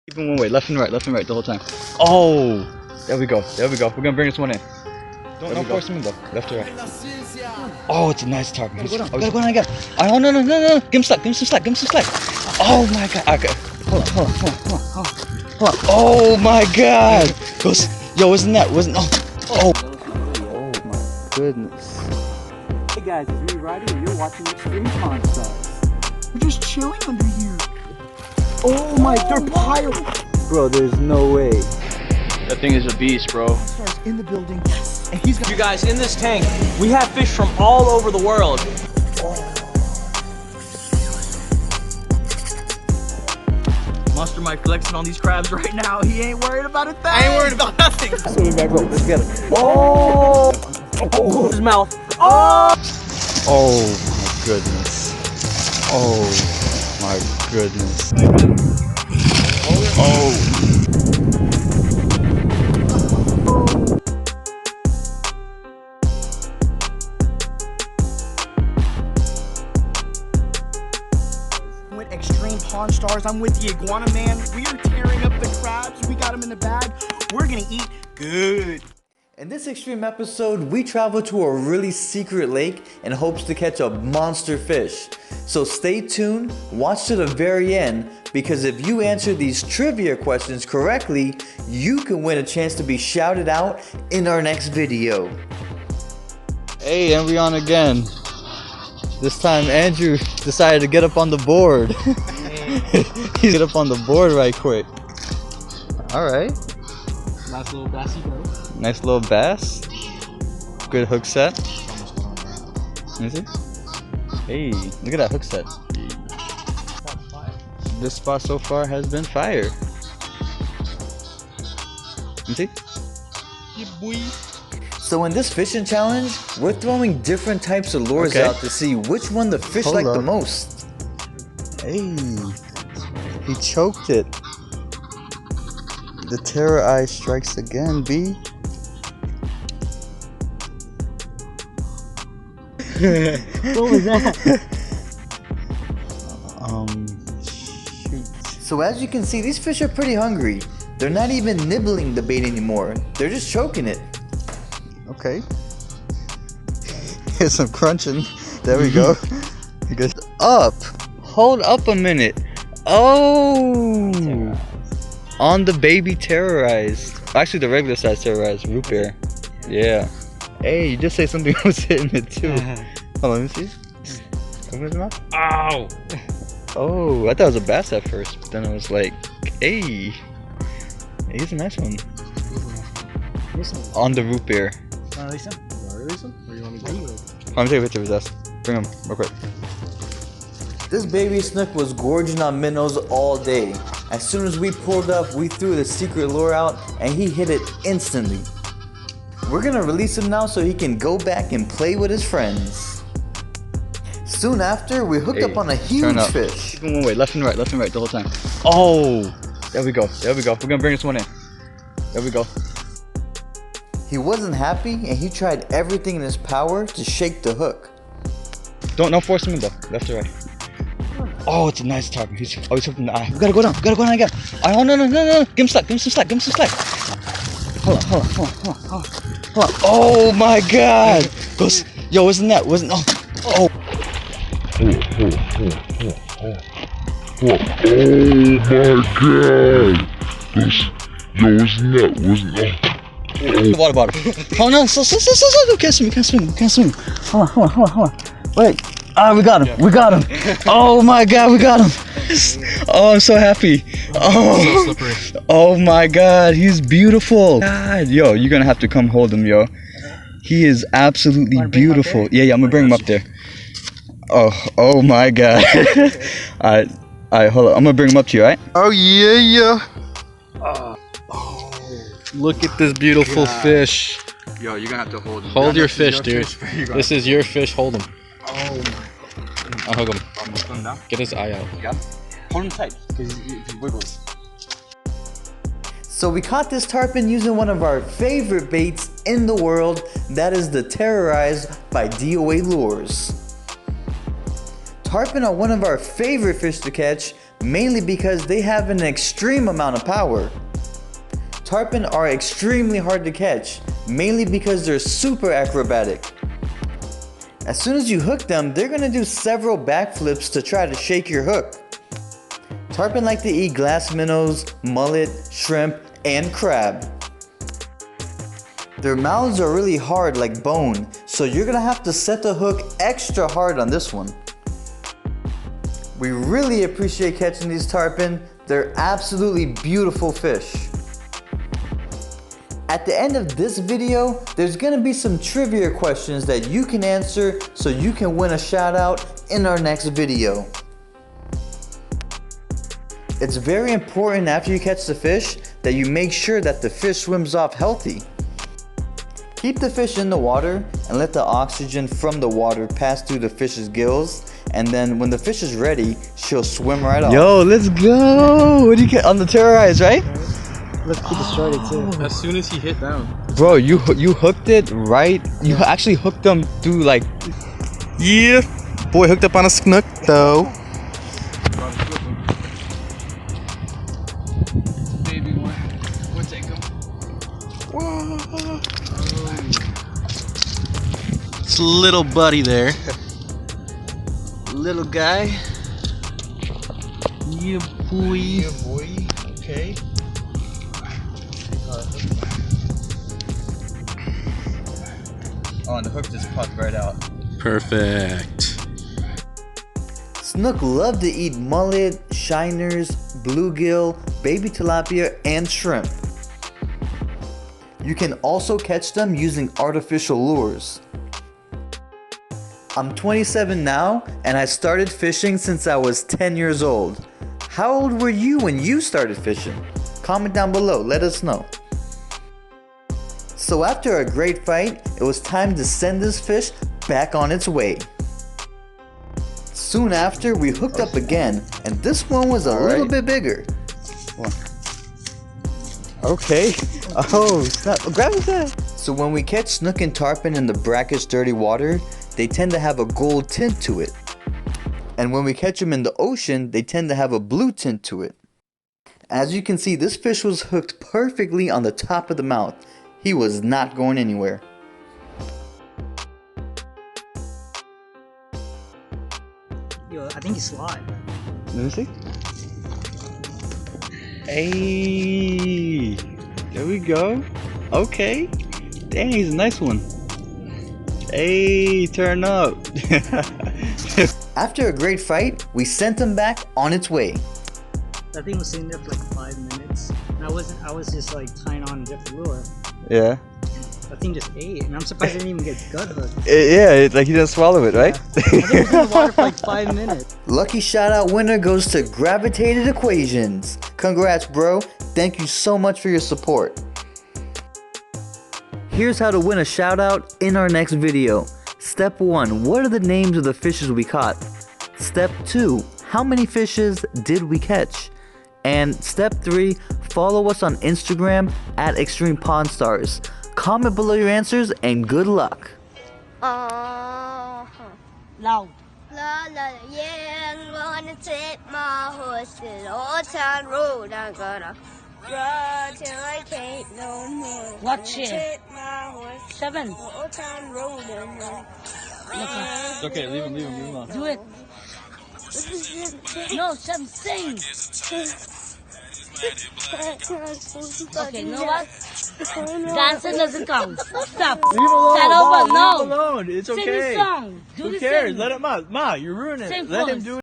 Keep them one way, left and right the whole time. Oh, there we go. We're gonna bring this one in. Don't force him in though. Left to right. Oh, it's a nice tarpon. Gotta go down again. Oh no. Give him some slack. Oh my god. Okay. Hold on. Oh my god. Yo, wasn't that? Oh my goodness. Hey guys, it's me Ryder and you're watching Xstream Lake. We're just chilling under here. Oh my, they're piles. Bro, there's no way. That thing is a beast, bro. Stars in the building, and he's got. You guys, in this tank, we have fish from all over the world. Monster Mike flexing on these crabs right now. He ain't worried about a thing. I ain't worried about nothing. Let's get it. Oh! His mouth. Oh my goodness. Oh my goodness. Oh. With Extreme Pawn Stars, I'm with the Iguana Man. We are tearing up the crabs. We got them in the bag. We're gonna eat good. In this extreme episode, we travel to a really secret lake in hopes to catch a monster fish. So stay tuned, watch to the very end, because if you answer these trivia questions correctly, you can win a chance to be shouted out in our next video. Hey, and we on again. This time Andrew decided to get up on the board. He get up on the board right quick. Alright. Nice little bassy, bro. Nice little bass. Good hook set. Let me see. Hey, look at that hook set. This spot so far has been fire. Let me see. Yeah, boy. So in this fishing challenge, we're throwing different types of lures out to see which one the fish like the most. Hey, he choked it. The terror eye strikes again, B. What was that? Shoot. So as you can see, these fish are pretty hungry. They're not even nibbling the bait anymore. They're just choking it. Okay. Here's some crunching. There we go. He goes up. Hold up a minute. Oh. On the baby terrorized. Actually, the regular size terrorized root beer. Yeah. Hey, you just say something was hitting it too. Hold on, let me see. Open his mouth. Ow! Oh, I thought it was a bass at first, but then I was like, hey. He's a nice one. On the root beer. Release him? Or you want me to do it? Let me take a picture of his ass. Bring him real quick. This baby snook was gorging on minnows all day. As soon as we pulled up, we threw the secret lure out and he hit it instantly. We're gonna release him now so he can go back and play with his friends. Soon after, we hooked up on a huge fish. Keep him one way, left and right the whole time. Oh, there we go. We're gonna bring this one in. There we go. He wasn't happy and he tried everything in his power to shake the hook. Don't force him in though, left to right. Oh, it's a nice tarpon. He's hooked in the eye. We gotta go down again. Oh no. Give him some slack. Hold on. Oh my god. Yo, wasn't that? Oh. Oh my god! Yo, wasn't that? Water bottle. Oh no, so, can't swim. Hold on. Wait. We got him. Oh my god, we got him. Oh, I'm so happy. Oh my god, he's beautiful. God, yo, you're gonna have to come hold him, yo. He is absolutely beautiful. Yeah, I'm gonna bring him up there. Oh my god. Alright, hold on. I'm gonna bring him up to you, alright? Oh yeah. Look at this beautiful fish. Yo, you're gonna have to hold him. Hold your fish, dude. This is your fish. Hold him. Oh my. I'll hook him. I'm gonna put him down. Get his eye out. You got him? Hold him tight, because he wiggles. So we caught this tarpon using one of our favorite baits in the world, that is the Terrorized by DOA Lures. Tarpon are one of our favorite fish to catch, mainly because they have an extreme amount of power. Tarpon are extremely hard to catch, mainly because they're super acrobatic. As soon as you hook them, they're gonna do several backflips to try to shake your hook. Tarpon like to eat glass minnows, mullet, shrimp, and crab. Their mouths are really hard like bone, so you're gonna have to set the hook extra hard on this one. We really appreciate catching these tarpon. They're absolutely beautiful fish. At the end of this video, there's gonna be some trivia questions that you can answer so you can win a shout out in our next video. It's very important after you catch the fish that you make sure that the fish swims off healthy. Keep the fish in the water and let the oxygen from the water pass through the fish's gills, and then when the fish is ready, she'll swim right off. Yo, let's go! What do you get on the terrorize, right? Let's keep it started too. As soon as he hit down. Bro, you hooked it right. You actually hooked them through like. Yeah. Boy hooked up on a snook though. Baby one. We'll take him. Whoa. It's little buddy there. Little guy. Yeah, boy. Yeah, boy. Okay. Oh, and the hook just popped right out. Perfect. Snook love to eat mullet, shiners, bluegill, baby tilapia, and shrimp. You can also catch them using artificial lures. I'm 27 now, and I started fishing since I was 10 years old. How old were you when you started fishing? Comment down below, let us know. So after a great fight, it was time to send this fish back on its way. Soon after, we hooked up again, and this one was a little bit bigger. Okay. Oh, snap. Grab his head. So when we catch snook and tarpon in the brackish, dirty water, they tend to have a gold tint to it. And when we catch them in the ocean, they tend to have a blue tint to it. As you can see, this fish was hooked perfectly on the top of the mouth. He was not going anywhere. Yo, I think he's slide. Let me see. Hey, there we go. Okay. Dang, he's a nice one. Hey, turn up. After a great fight, we sent him back on its way. That thing was sitting there for like 5 minutes. And I was just like tying on a different lure. Yeah. That thing just ate, and I'm surprised it didn't even get gut hooked. Yeah, like he didn't swallow it, right? I think it was in the water for like 5 minutes. Lucky shout out winner goes to Gravitated Equations. Congrats, bro. Thank you so much for your support. Here's how to win a shout out in our next video. Step 1, what are the names of the fishes we caught? Step 2, how many fishes did we catch? And step 3, follow us on Instagram at Xstream Pond Stars. Comment below your answers and good luck. Loud. La la yeah, I'm gonna take my horse to the old town road. I'm gonna ride till I can't no more. Watch it. Take my horse 7. to the old town road. It's okay, leave him alone. Do it. No, 7. Sing. Okay, you know what? Dancing doesn't count. Stop. Leave him alone. Settle, but Ma, no. leave him alone. It's Sing okay. the song. Do Who the cares? sing. Let him out. Ma, you're ruining Sing it. Let for him us. do it.